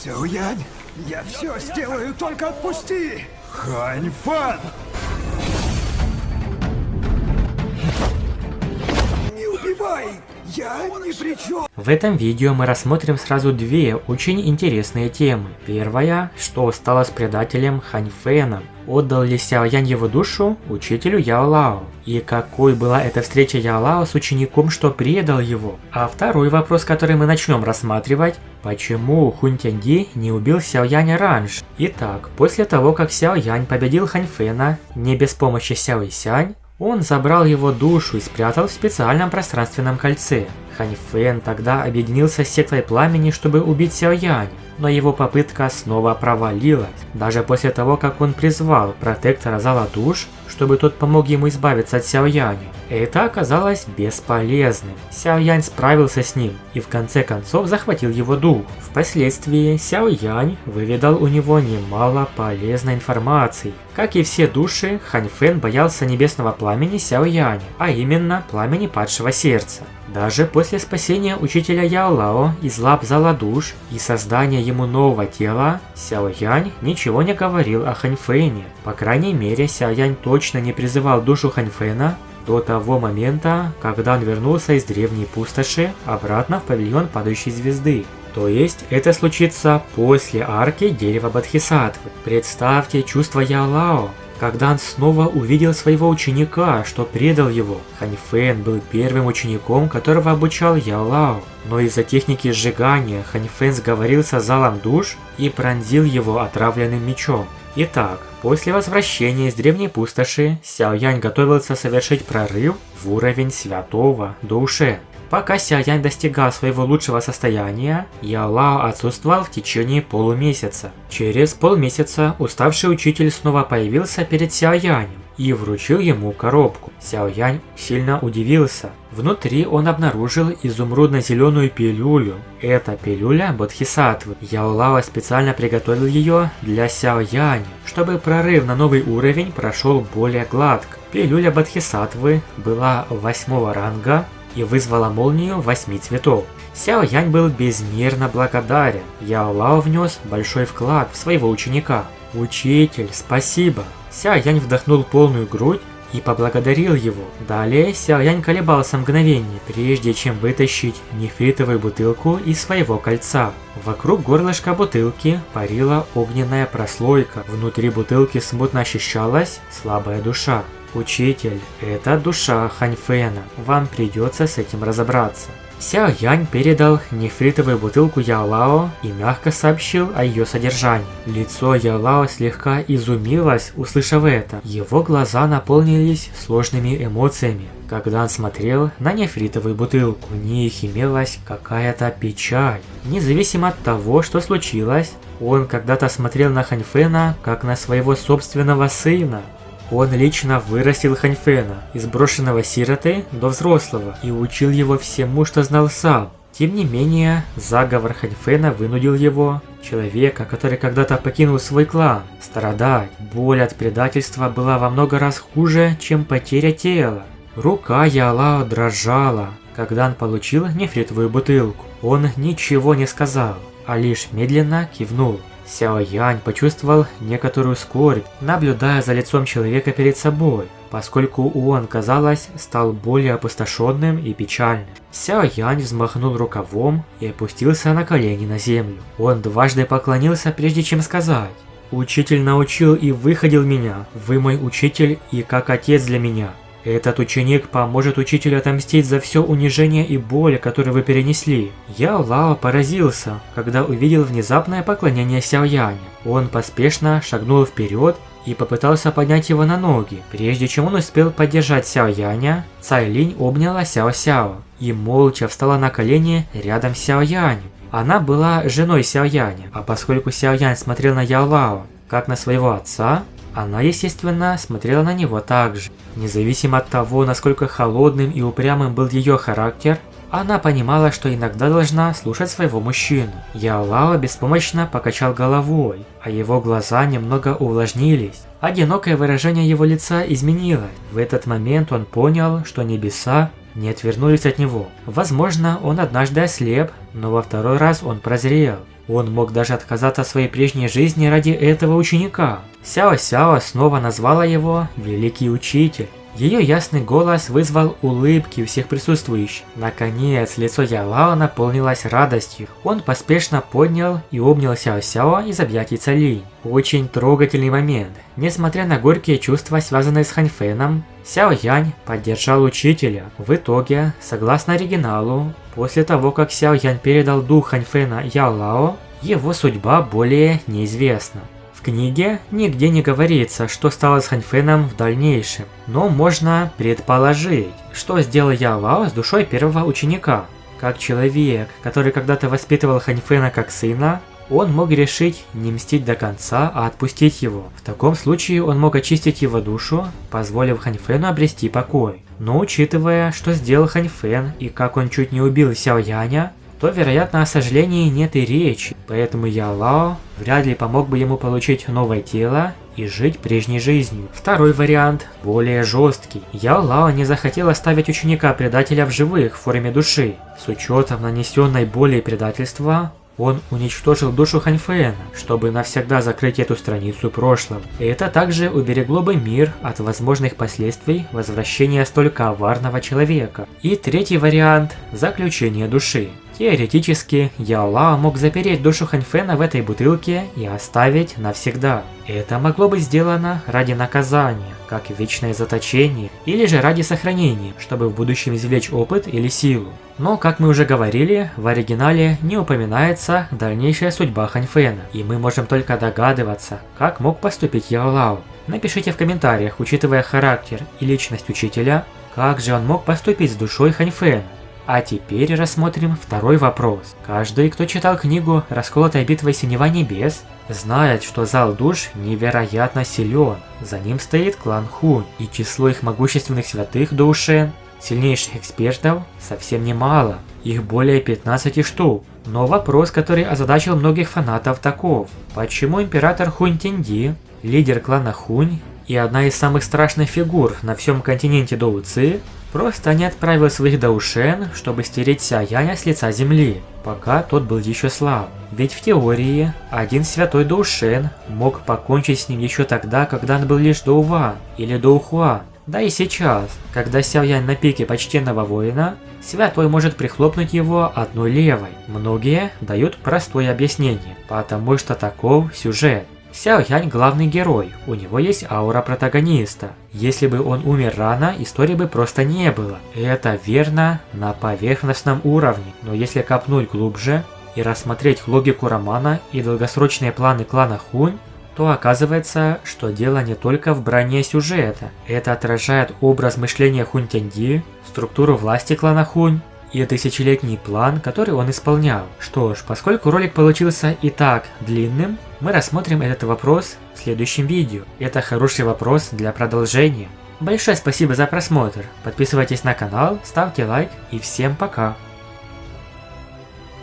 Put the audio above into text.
Сяоянь, я все сделаю, только отпусти! Ханьфэн! Не убивай! Я ни при чем! В этом видео мы рассмотрим сразу две очень интересные темы. Первая, что стало с предателем Ханьфэном. Отдал ли Сяоянь его душу учителю Яо Лао? И какой была эта встреча Яо Лао с учеником, что предал его? А второй вопрос, который мы начнем рассматривать, почему Хунь Тяньди не убил Сяояня раньше? Итак, после того, как Сяоянь победил Ханьфэна, не без помощи Сяо Исянь, он забрал его душу и спрятал в специальном пространственном кольце. Ханьфэн тогда объединился с сектой пламени, чтобы убить Сяояня, но его попытка снова провалилась. Даже после того, как он призвал протектора зала душ, чтобы тот помог ему избавиться от Сяояня, это оказалось бесполезным. Сяоянь справился с ним и в конце концов захватил его дух. Впоследствии Сяоянь выведал у него немало полезной информации. Как и все души, Ханьфэн боялся небесного пламени Сяояня, а именно пламени падшего сердца. Даже после спасения учителя Яо Лао из лап зала душ и создания ему нового тела, Сяоянь ничего не говорил о Ханьфэне. По крайней мере, Сяоянь точно не призывал душу Ханьфэна до того момента, когда он вернулся из древней пустоши обратно в павильон падающей звезды. То есть это случится после арки дерева Бодхисаттвы. Представьте чувство Яо Лао, когда он снова увидел своего ученика, что предал его. Ханьфэн был первым учеником, которого обучал Яо Лао. Но из-за техники сжигания Ханьфэн сговорился с залом душ и пронзил его отравленным мечом. Итак, после возвращения из древней пустоши, Сяоянь готовился совершить прорыв в уровень святого Доуше. Пока Сяоянь достигал своего лучшего состояния, Яо Лао отсутствовал в течение полумесяца. Через полмесяца уставший учитель снова появился перед Сяоянем и вручил ему коробку. Сяоянь сильно удивился. Внутри он обнаружил изумрудно-зеленую пилюлю. Это пилюля Бодхисаттвы. Яо Лао специально приготовил ее для Сяояня, чтобы прорыв на новый уровень прошел более гладко. Пилюля Бодхисаттвы была 8-го ранга и вызвала молнию 8 цветов. Сяоянь был безмерно благодарен. Яо Лао внес большой вклад в своего ученика. «Учитель, спасибо!» Сяоянь вдохнул полную грудь и поблагодарил его. Далее Сяоянь колебался мгновение, прежде чем вытащить нефритовую бутылку из своего кольца. Вокруг горлышка бутылки парила огненная прослойка. Внутри бутылки смутно ощущалась слабая душа. «Учитель, это душа Ханьфэна, вам придется с этим разобраться». Сяоянь передал нефритовую бутылку Яо Лао и мягко сообщил о ее содержании. Лицо Яо Лао слегка изумилось, услышав это. Его глаза наполнились сложными эмоциями, когда он смотрел на нефритовую бутылку. В них имелась какая-то печаль. Независимо от того, что случилось, он когда-то смотрел на Ханьфэна как на своего собственного сына. Он лично вырастил Ханьфэна, из брошенного сироты до взрослого, и учил его всему, что знал сам. Тем не менее, заговор Ханьфэна вынудил его, человека, который когда-то покинул свой клан, страдать. Боль от предательства была во много раз хуже, чем потеря тела. Рука Яо Лао дрожала, когда он получил нефритовую бутылку. Он ничего не сказал, а лишь медленно кивнул. Сяоянь почувствовал некоторую скорбь, наблюдая за лицом человека перед собой, поскольку он, казалось, стал более опустошенным и печальным. Сяоянь взмахнул рукавом и опустился на колени на землю. Он дважды поклонился, прежде чем сказать: «Учитель научил и выходил меня, вы мой учитель и как отец для меня. Этот ученик поможет учителю отомстить за все унижение и боль, которые вы перенесли». Яо Лао поразился, когда увидел внезапное поклонение Сяояня. Он поспешно шагнул вперед и попытался поднять его на ноги. Прежде чем он успел поддержать Сяояня, Цай Линь обняла Сяо Сяо и молча встала на колени рядом с Сяоянем. Она была женой Сяояня, а поскольку Сяоянь смотрел на Яо Лао как на своего отца, она, естественно, смотрела на него также. Независимо от того, насколько холодным и упрямым был ее характер, она понимала, что иногда должна слушать своего мужчину. Яо Лао беспомощно покачал головой, а его глаза немного увлажнились. Одинокое выражение его лица изменилось. В этот момент он понял, что небеса не отвернулись от него. Возможно, он однажды ослеп, но во второй раз он прозрел. Он мог даже отказаться от своей прежней жизни ради этого ученика. Сяо-Сяо снова назвала его «Великий Учитель». Ее ясный голос вызвал улыбки у всех присутствующих. Наконец, лицо Ялао наполнилось радостью. Он поспешно поднял и обнял Сяо-Сяо из объятий Цалинь. Очень трогательный момент. Несмотря на горькие чувства, связанные с Хань Фэном, Сяо Янь поддержал учителя. В итоге, согласно оригиналу, после того, как Сяо Янь передал дух Хань Фэна Ялао, его судьба более неизвестна. В книге нигде не говорится, что стало с Хань Фэном в дальнейшем, но можно предположить, что сделал Ялао с душой первого ученика. Как человек, который когда-то воспитывал Хань Фэна как сына, он мог решить не мстить до конца, а отпустить его. В таком случае он мог очистить его душу, позволив Хань Фэну обрести покой. Но учитывая, что сделал Хань Фэн и как он чуть не убил Сяо Яня, то, вероятно, о сожалении нет и речи, поэтому Ялао вряд ли помог бы ему получить новое тело и жить прежней жизнью. Второй вариант более жесткий. Ялао не захотел оставить ученика-предателя в живых в форме души. С учетом нанесенной боли и предательства, он уничтожил душу Хань Фэна, чтобы навсегда закрыть эту страницу прошлого. Это также уберегло бы мир от возможных последствий возвращения столь коварного человека. И третий вариант – заключение души. Теоретически, Ялао мог запереть душу Хань Фэна в этой бутылке и оставить навсегда. Это могло быть сделано ради наказания, как вечное заточение, или же ради сохранения, чтобы в будущем извлечь опыт или силу. Но, как мы уже говорили, в оригинале не упоминается дальнейшая судьба Хань Фэна, и мы можем только догадываться, как мог поступить Ялао. Напишите в комментариях, учитывая характер и личность учителя, как же он мог поступить с душой Хань Фэна. А теперь рассмотрим второй вопрос. Каждый, кто читал книгу «Расколотая битва Синева Небес», знает, что зал душ невероятно силен. За ним стоит клан Хунь, и число их могущественных святых Доушен, сильнейших экспертов, совсем немало. Их более 15 штук. Но вопрос, который озадачил многих фанатов, таков. Почему император Хунь Тяньди, лидер клана Хунь и одна из самых страшных фигур на всем континенте Доуци, просто не отправил своих Доушен, чтобы стереть Сяо Яня с лица земли, пока тот был еще слаб. Ведь в теории, один святой Доушен мог покончить с ним еще тогда, когда он был лишь Доуван или Доухуан. Да и сейчас, когда Сяо Янь на пике почтенного воина, святой может прихлопнуть его одной левой. Многие дают простое объяснение, потому что таков сюжет. Сяо Янь главный герой, у него есть аура протагониста. Если бы он умер рано, истории бы просто не было. Это верно на поверхностном уровне, но если копнуть глубже и рассмотреть логику романа и долгосрочные планы клана Хунь, то оказывается, что дело не только в броне сюжета. Это отражает образ мышления Хунь Тяньди, структуру власти клана Хунь и тысячелетний план, который он исполнял. Что ж, поскольку ролик получился и так длинным, мы рассмотрим этот вопрос в следующем видео. Это хороший вопрос для продолжения. Большое спасибо за просмотр, подписывайтесь на канал, ставьте лайк и всем пока!